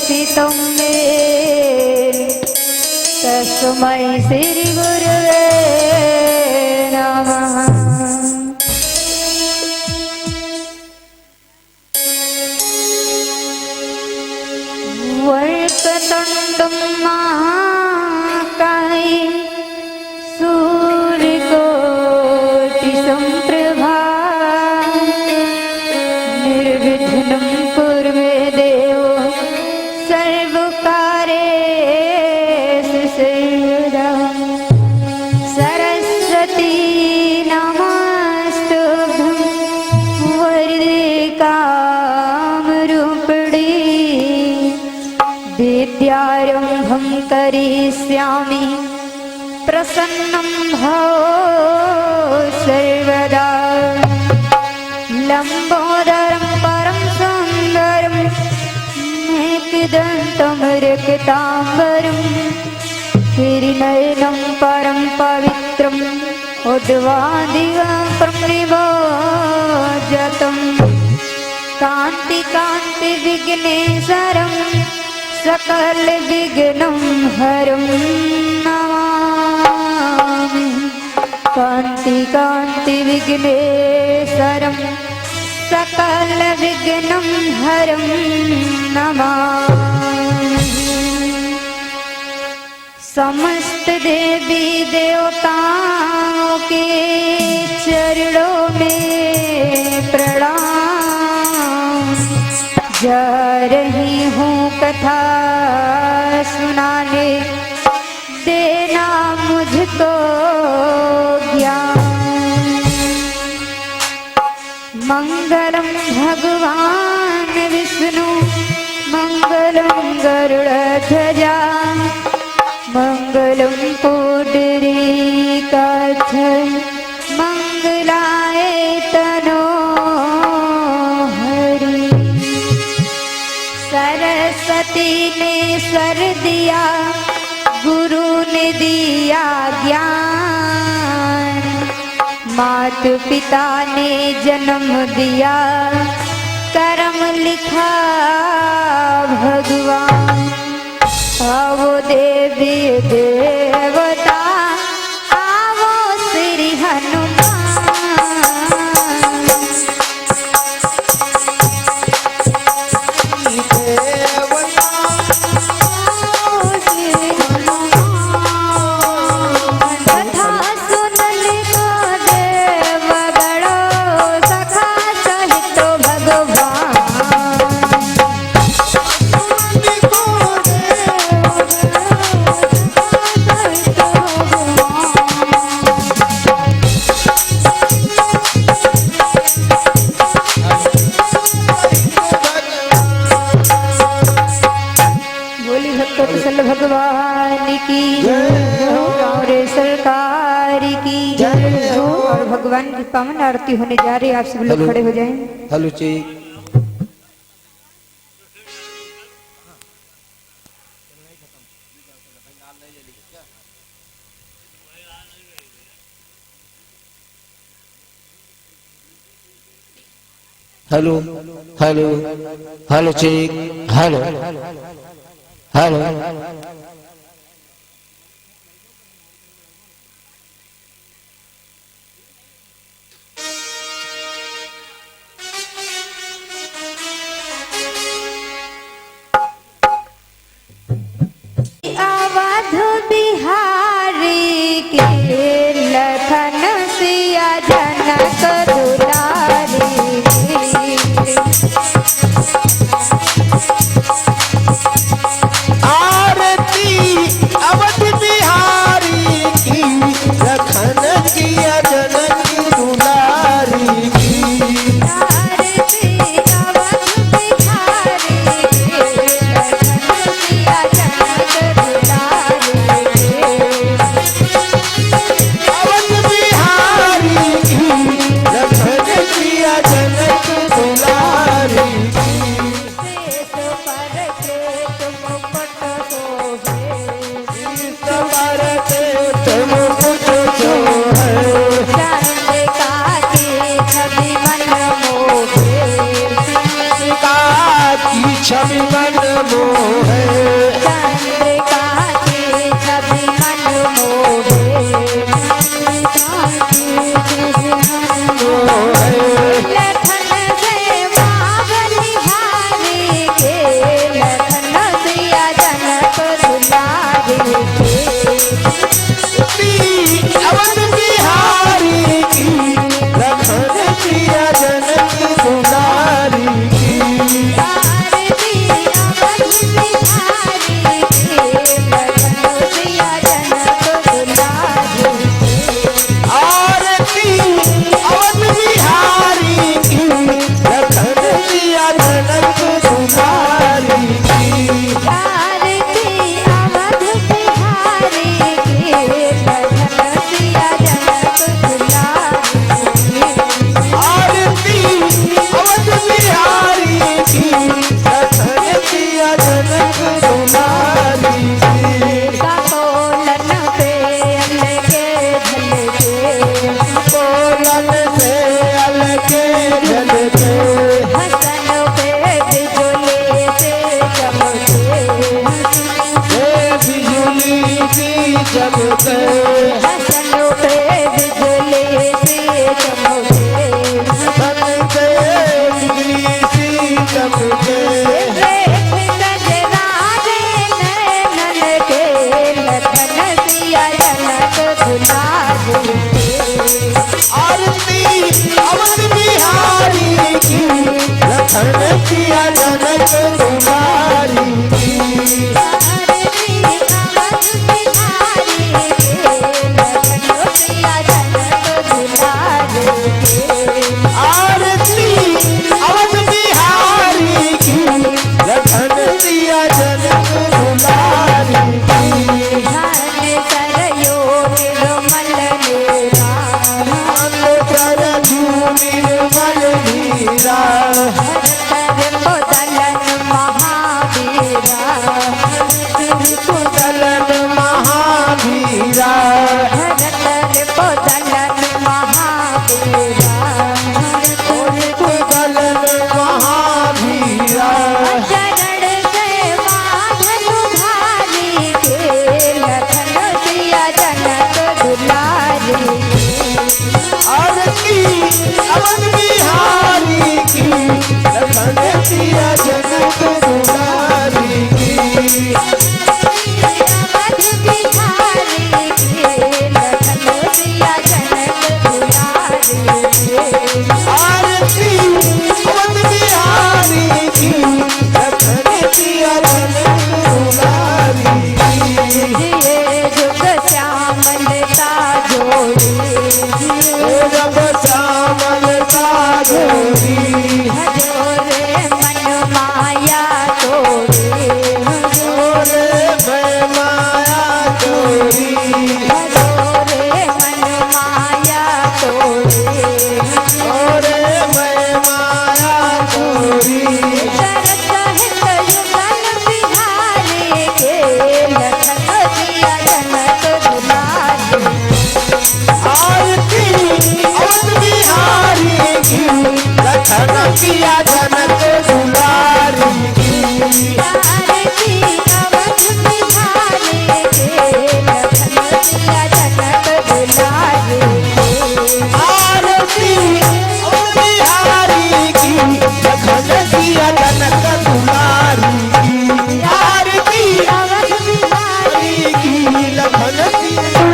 दर्शितं मे तस्मै श्री गुरुवे नमः। वक्रतुण्डं महाकाय सूर्यकोटिसम्प्रभा निर्विघ्नं कुरु मे देव सर्वकार्येषु सर्वदा। सरस्वती नमस्तुभ्यं वरदे कामरूपिणी विद्यारम्भं करिष्यामि प्रसन्नं भव सर्वदा। लम्बोदरं परं सुन्दरं एकदन्तं रक्ताम्बरं गिरिनयनं परं पवित्रम् उद्वादिगं निभोजतं कान्ति विघ्नेश्वरं सकल विघ्नं हरं नमामि। कान्ति विघ्नेश्वरं सकल विघ्नं हरं नमामि। समस्त देवी देवताओं के चरणों में प्रणाम। जा रही हूँ कथा सुनाने देना मुझको ज्ञान। मंगलम भगवान विष्णु मंगलम गरुड़ध्वजा मंगलम पुंडरीकाक्ष मंगलाय तनोहरि। सरस्वती ने स्वर दिया गुरु ने दिया ज्ञान। माता पिता ने जन्म दिया कर्म लिखा भगवान। आवो देवी देवता आवो श्री हनुमान। भगवान की और सरकार की और भगवान की पावन आरती होने जा रही है। आप सब लोग खड़े हो जाएं। हेलो जी। Hello hello hello check hello hello. Awadh Bihari के लखन सिया जनक दुलारी। आरती चमके हसन पे बिजली सी चमके चमके बिजली सी चमके देख गजरारे नैनन के लखन सिया जनक दुलारे आरती अवध बिहारी की लखन किया जनक दुलारी की आरती अवध बिहारी के लखन सिया जनक दुलारे आरती अवध बिहारी की लखन किया जनक दुलारी की धन सरयो निर्मल नीरा कर निर्मल नीरा हर बदलन महावीरा कुदलन महावीरा हर बदलन महावीरा कुदलन महावीरा चरण से माधन भारी के लखन सिया जनक दुलारी आरती अवध बिहारी की लखन किया जनक दुलारी की अवध बिहारी के लखन सिया जनक दुलारी आरती अवध बिहारी की लखन किया जनक दुलारी की जिए जुग श्यामलता जोड़ी जब श्यामल सागरी हजोरे मन माया तोड़ी ओरे मैं माया चोरी हजोरे मन माया तोड़ी ओरे मैं माया चोरी तरत हित युगल बिहारी के लखन सिया जनक दुलारी आरती अवध बिहारी की लखन किया जनक दुलारी की आरती अवध बिहारी के लखन सिया जनक दुलारी आरती अवध बिहारी की लखन किया जनक दुलारी की आरती अवध बिहारी की लखन किया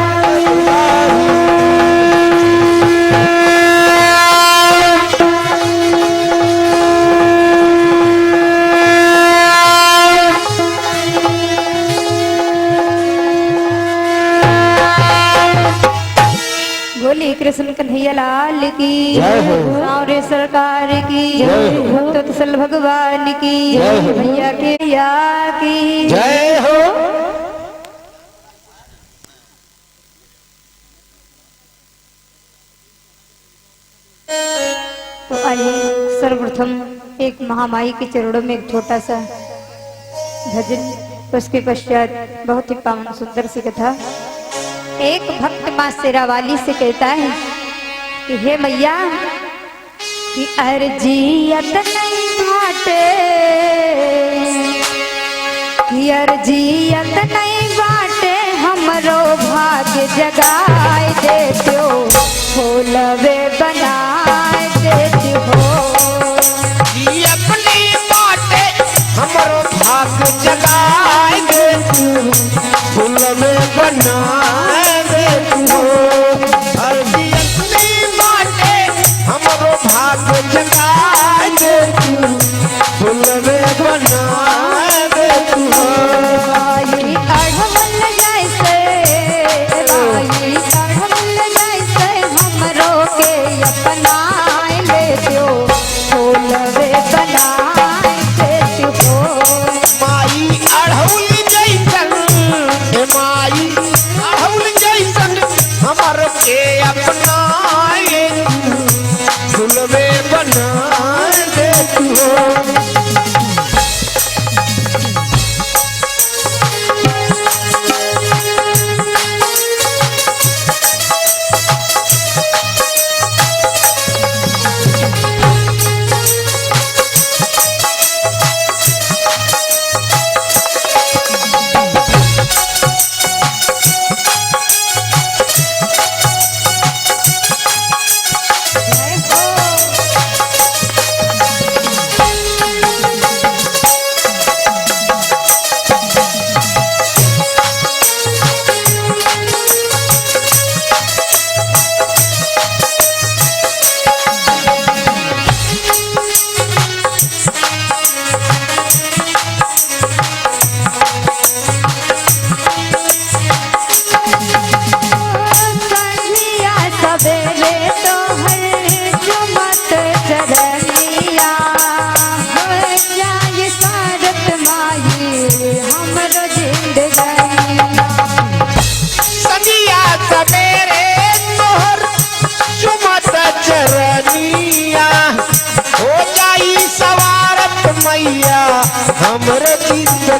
बोली कृष्ण कन्हैया लाल की जय हो। और सरकार की जय हो। भक्त वत्सल भगवान की जय हो। भैया के या की जय हो। तो आइए सर्वप्रथम एक महामाई के चरणों में एक छोटा सा भजन, उसके पश्चात बहुत ही पावन सुंदर सी कथा। एक भक्त माँ शेरावाली से कहता है कि हे मैया कि अर्जियत नहीं बाटे, कि अर्जियत नहीं बाटे, हमरो भाग्य जगाए देत्यो, फूलवे बनाए देत्यो। जी अपनी बाटे हमरो भाग जगाए दे तू, फूल में बनाए दे तू। अर्जी अपनी बाटे हमरो भाग जगाए दे तू, फूल में बनाए दे तू। आई अढ़मल जैसे, आई अढ़मल जैसे, हमरो के अपनाए लेत्यो, फूलवे बनाए देत्यो। माई अढ़ौल जैसन, हे माई अढ़ौल जैसन, हमर के अपनाए फूलवे बनाए दे तू।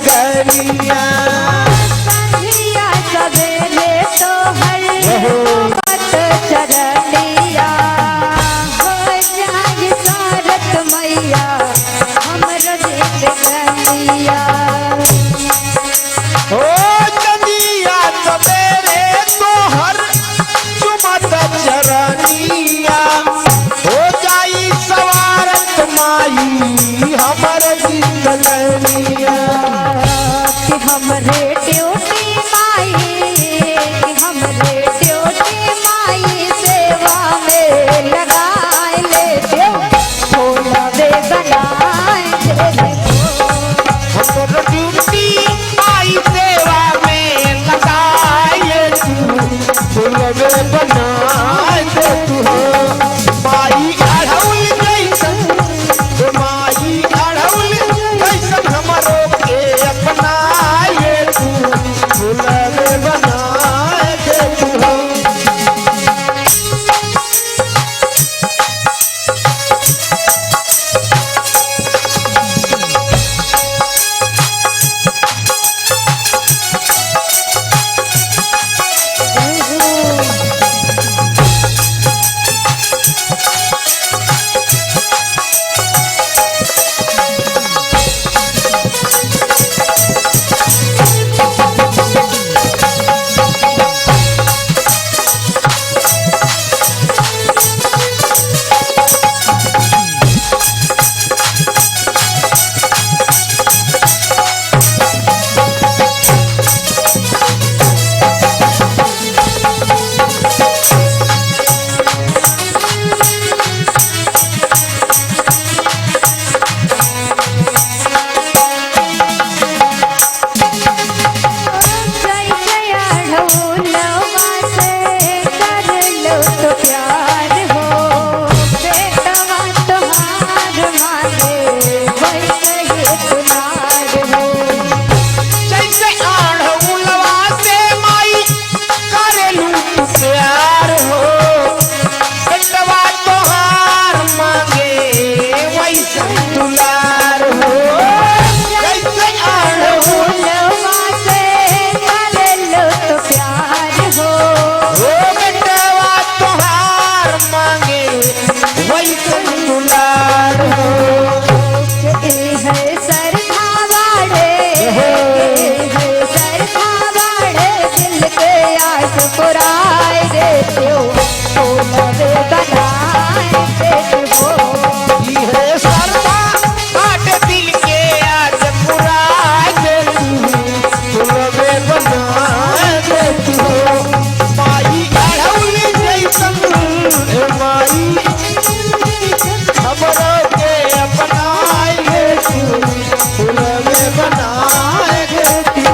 डगरिया संधिया सवेरे तोहर मत चरनिया हो जाए सारत मैया हमर जिंदगनिया ओ नदिया सवेरे तोहर चुमत चरनिया हो जाई सवारत माई हमर जिंदगनिया कि हमरे ड्यूटी माई कि हमरे ड्यूटी माई सेवा में लगाए ले दो भोलावे बनाए दे हमर ड्यूटी माई सेवा में लगाए तू फुलवे बनाए दे तू हो माई अढ़ौल जैसन माई अढ़ौल जैसन हमरो के अपनाए तू फुलवे बनाए दे तू हो जैसे अढ़ौलवा से माई करेलू तू प्यार हो बेटवा तोहार मांगे वैसन दुलार हो जैसे अढ़ौल हो बेटवा तोहार मांगे वैसन दुलार हो पुराए देते हो भोलावे बनाए देते हो ये सरदा काट दिल के आज पुराए दे तू फुलवे बनाए दे तू माई अढ़ौल जैसन ए माई हमरो के अपनाए दे तू फुलवे बनाए दे तू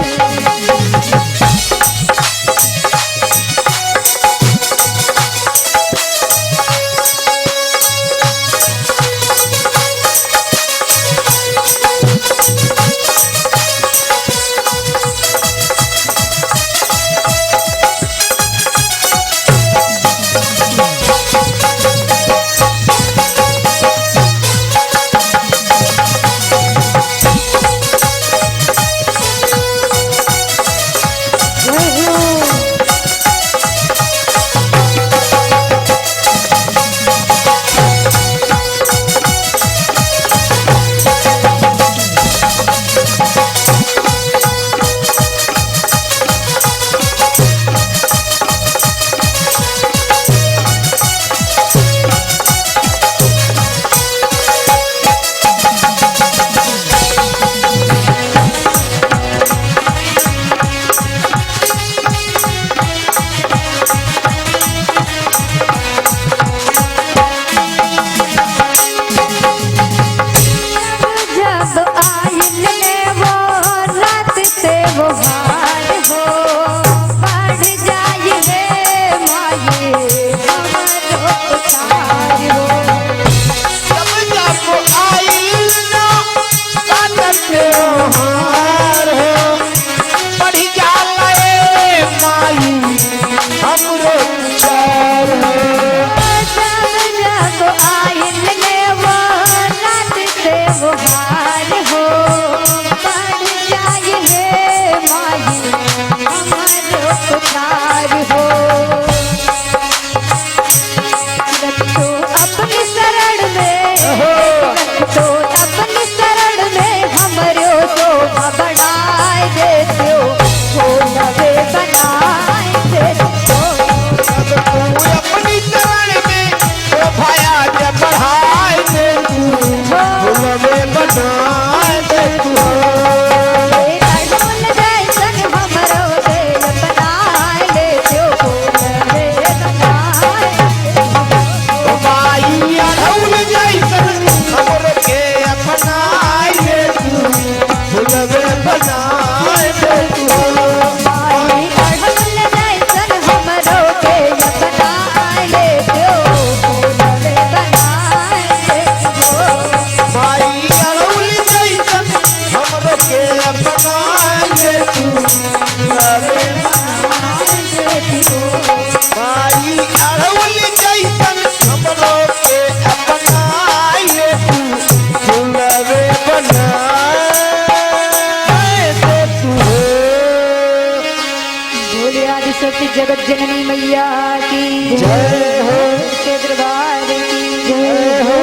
जगत जननी मैया की जय हो। सच्चे दरबार की जय हो।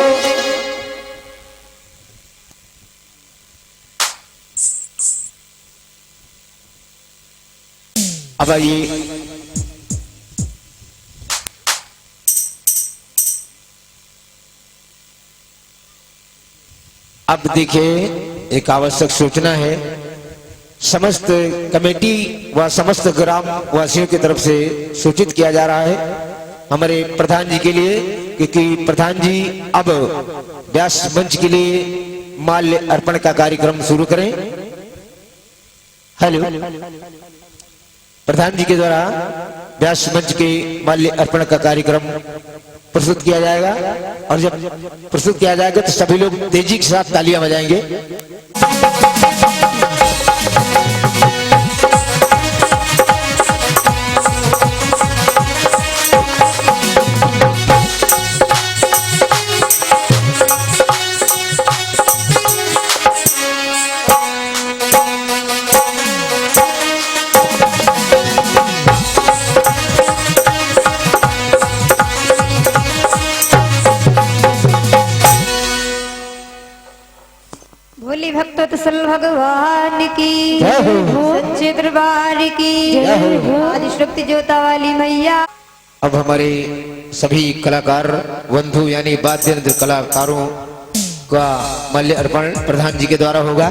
अब आइए अब देखिए, एक आवश्यक सूचना है। समस्त कमेटी व समस्त ग्राम वासियों की तरफ से सूचित किया जा रहा है हमारे प्रधान जी के लिए, क्योंकि प्रधान जी अब व्यास मंच के लिए माल्य अर्पण का कार्यक्रम शुरू करें। हेलो, प्रधान जी के द्वारा व्यास मंच के माल्य अर्पण का कार्यक्रम प्रस्तुत किया जाएगा, और जब प्रस्तुत किया जाएगा तो सभी लोग तेजी के साथ तालियां बजाएंगे। भोली भक्त वत्सल भगवान की जय हो। सच्चे दरबार की जय हो। आदि शक्ति ज्योता वाली मैया। अब हमारे सभी कलाकार बंधु यानी वाद्य यंत्र कलाकारों का माल्य अर्पण प्रधान जी के द्वारा होगा।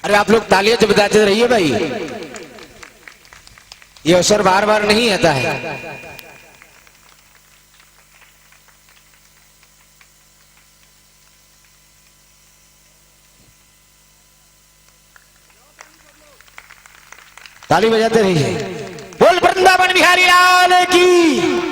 अरे आप लोग तालियां तो बजाते रहिए भाई, ये अवसर बार बार नहीं आता है। ताली बजाते रहिए। बोल वृंदावन बिहारी लाल की।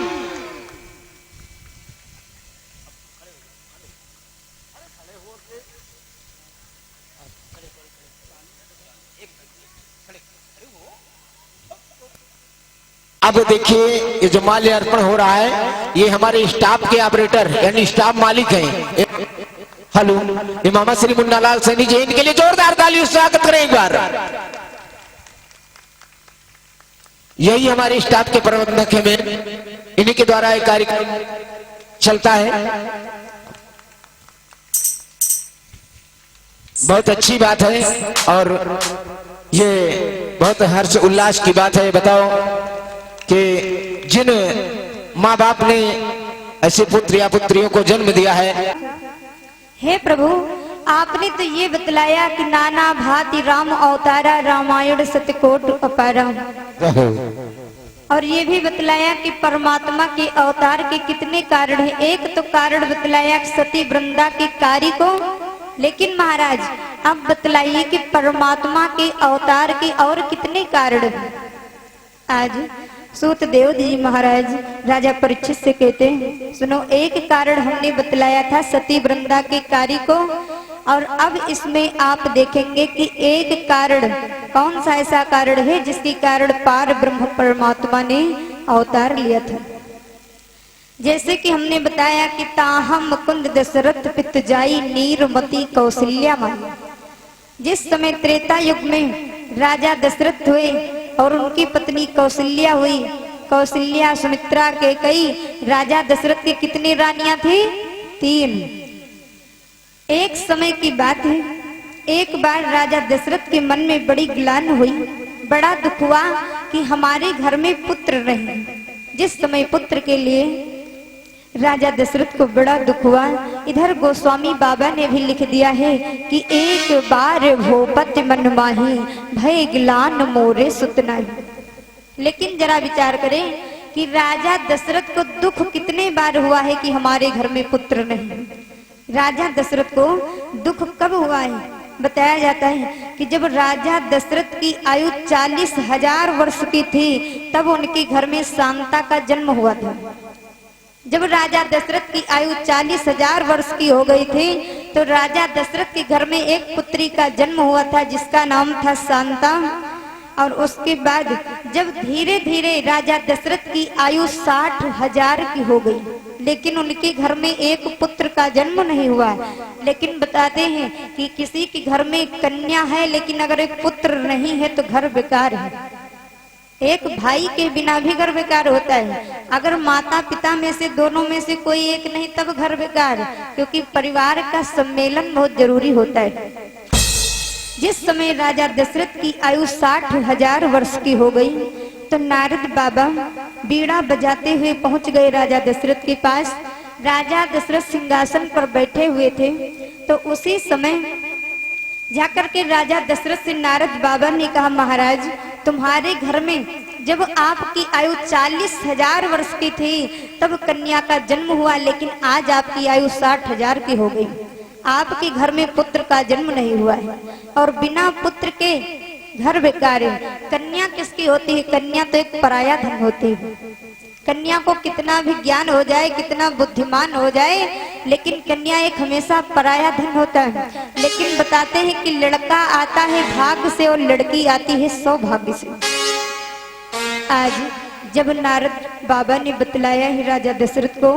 अब देखिए, ये जो माल्य अर्पण हो रहा है, ये हमारे स्टाफ के ऑपरेटर यानी स्टाफ मालिक हैं। हेलो, ये मामा श्री मुन्नालाल सैनी जी, इनके लिए जोरदार तालियों से स्वागत करें एक बार। यही हमारे स्टाफ के प्रबंधक हैं, इन्हीं के द्वारा एक कार्यक्रम चलता है। बहुत अच्छी बात है और ये बहुत हर्ष उल्लास की बात है। बताओ कि जिन माँ बाप ने ऐसे पुत्र या पुत्रियों को जन्म दिया है। हे प्रभु, आपने तो ये बतलाया कि नाना भांति राम अवतारा रामायण सत्यकोट अपारा, और ये भी बतलाया कि परमात्मा के अवतार के कितने कारण हैं। एक तो कारण बतलाया सती वृंदा के कार्य को, लेकिन महाराज अब बतलाइए कि परमात्मा के अवतार के और कितने कारण हैं। आज सूत देव जी महाराज राजा परीक्षित से कहते हैं, सुनो, एक कारण हमने बतलाया था सती वृंदा के कार्य को, और अब इसमें आप देखेंगे कि एक कारण कौन सा ऐसा कारण है जिसके कारण पार ब्रह्म परमात्मा ने अवतार लिया था। जैसे कि हमने बताया कि ताहम मुकुंद दशरथ पित जाई नीरमती कौशल्या माई। जिस समय त्रेता युग में राजा दशरथ हुए और उनकी पत्नी कौशल्या हुई, कौशल्या, सुमित्रा, कैकेयी, राजा दशरथ की कितनी रानियां थी? 3। एक समय की बात है, एक बार राजा दशरथ के मन में बड़ी ग्लानि हुई, बड़ा दुख हुआ कि हमारे घर में पुत्र नहीं। जिस समय पुत्र के लिए राजा दशरथ को बड़ा दुख हुआ, इधर गोस्वामी बाबा ने भी लिख दिया है कि एक बार भूपति मन माही भय ग्लान मोरे सुतनाई। लेकिन जरा विचार करें कि राजा दशरथ को दुख कितने बार हुआ है कि हमारे घर में पुत्र नहीं। राजा दशरथ को दुख कब हुआ है? बताया जाता है कि जब राजा दशरथ की आयु 40,000 वर्ष की थी, तब उनके घर में शांता का जन्म हुआ था। जब राजा दशरथ की आयु 40,000 वर्ष की हो गई थी, तो राजा दशरथ के घर में एक पुत्री का जन्म हुआ था जिसका नाम था शांता। और उसके बाद जब धीरे धीरे राजा दशरथ की आयु 60,000 की हो गई, लेकिन उनके घर में एक पुत्र का जन्म नहीं हुआ। लेकिन बताते हैं कि किसी के घर में कन्या है लेकिन अगर एक पुत्र नहीं है तो घर बेकार है। एक भाई के बिना भी घर बेकार होता है। अगर माता पिता में से दोनों में से कोई एक नहीं तब घर बेकार, क्योंकि परिवार का सम्मेलन बहुत जरूरी होता है। जिस समय राजा दशरथ की आयु 60,000 वर्ष की हो गई तो नारद बाबा बीड़ा बजाते हुए पहुंच गए राजा दशरथ के पास। राजा दशरथ सिंहासन पर बैठे हुए थे तो उसी समय जाकर के राजा दशरथ से नारद बाबा ने कहा, महाराज तुम्हारे घर में जब आपकी आयु 40,000 वर्ष की थी तब कन्या का जन्म हुआ, लेकिन आज आपकी आयु 60,000 की हो गई। आपके घर में पुत्र का जन्म नहीं हुआ है और बिना पुत्र के घर बेकार है। कन्या किसकी होती है? कन्या तो एक पराया धन होती है। कन्या को कितना भी ज्ञान हो जाए, कितना बुद्धिमान हो जाए, लेकिन कन्या एक हमेशा पराया धन होता है। लेकिन बताते हैं कि लड़का आता है भाग्य से और लड़की आती है सौभाग्य से। आज जब नारद बाबा ने बतलाया है राजा दशरथ को,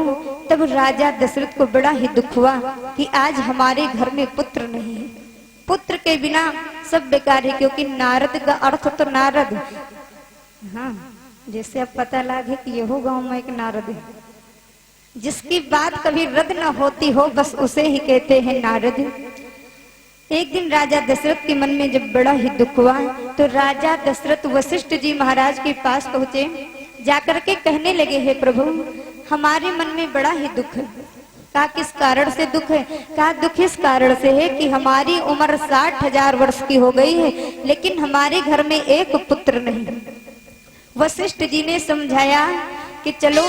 तब राजा दशरथ को बड़ा ही दुख हुआ कि आज हमारे घर में पुत्र नहीं है। पुत्र के बिना सब बेकार है, क्योंकि नारद का अर्थ तो नारद, हाँ जैसे अब पता लगे कि यहो गांव में एक नारद है, जिसकी बात कभी रद्द न होती हो बस उसे ही कहते हैं नारद। एक दिन राजा दशरथ के मन में जब बड़ा ही दुख हुआ तो राजा दशरथ वशिष्ठ जी महाराज के पास पहुंचे। जाकर के कहने लगे, हे प्रभु हमारे मन में बड़ा ही दुख है। कहा किस कारण से दुख है? कहा दुख इस कारण से है कि हमारी उम्र 60,000 वर्ष की हो गई है लेकिन हमारे घर में एक पुत्र नहीं। वशिष्ठ जी ने समझाया कि चलो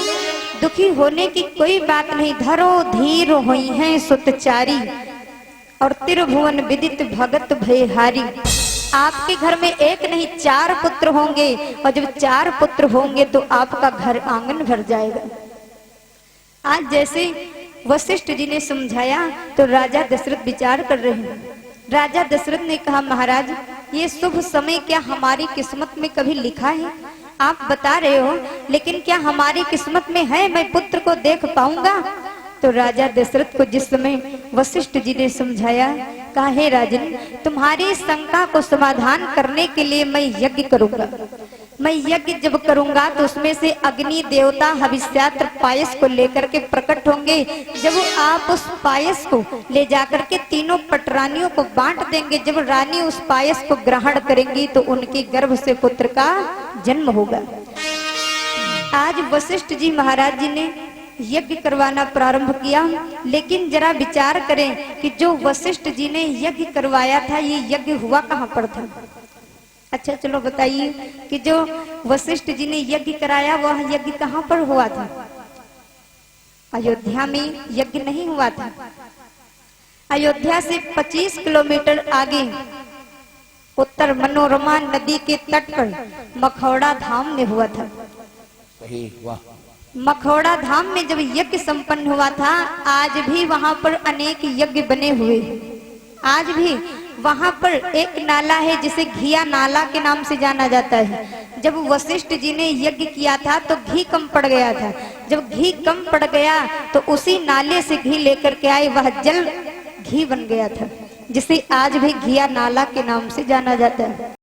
दुखी होने की कोई बात नहीं, धरो धीर होई हैं सुतचारी और त्रिभुवन विदित भगत भयहारी। आपके घर में एक नहीं 4 पुत्र होंगे और जब 4 पुत्र होंगे तो आपका घर आंगन भर जाएगा। आज जैसे वशिष्ठ जी ने समझाया तो राजा दशरथ विचार कर रहे हैं। राजा दशरथ ने कहा, महाराज ये शुभ समय क्या हमारी किस्मत में कभी लिखा है? आप बता रहे हो लेकिन क्या हमारी किस्मत में है मैं पुत्र को देख पाऊंगा? तो राजा दशरथ को जिस समय वशिष्ठ जी ने समझाया, कहा हे राजन तुम्हारी शंका को समाधान करने के लिए मैं यज्ञ करूंगा। मैं यज्ञ जब करूंगा तो उसमें से अग्नि देवता हविष्यात्र पायस को लेकर के प्रकट होंगे। जब आप उस पायस को ले जाकर के तीनों पटरानियों को बांट देंगे, जब रानी उस पायस को ग्रहण करेंगी तो उनके गर्भ से पुत्र का जन्म होगा। आज वशिष्ठ जी महाराज जी ने यज्ञ करवाना प्रारंभ किया, लेकिन जरा विचार करें कि जो वशिष्ठ जी ने यज्ञ करवाया था ये यज्ञ हुआ कहाँ पर था? अच्छा चलो बताइए कि जो वशिष्ठ जी ने यज्ञ कराया वह यज्ञ कहाँ पर हुआ था? अयोध्या में यज्ञ नहीं हुआ था। अयोध्या से 25 किलोमीटर आगे उत्तर मनोरमा नदी के तट पर मखौड़ा धाम में हुआ था। वाह। मखौड़ा धाम में जब यज्ञ संपन्न हुआ था, आज भी वहां पर अनेक यज्ञ बने हुए हैं। आज भी वहां पर एक नाला है जिसे घिया नाला के नाम से जाना जाता है। जब वशिष्ठ जी ने यज्ञ किया था तो घी कम पड़ गया था। जब घी कम पड़ गया तो उसी नाले से घी लेकर के आए, वह जल घी बन गया था, जिसे आज भी घिया नाला के नाम से जाना जाता है।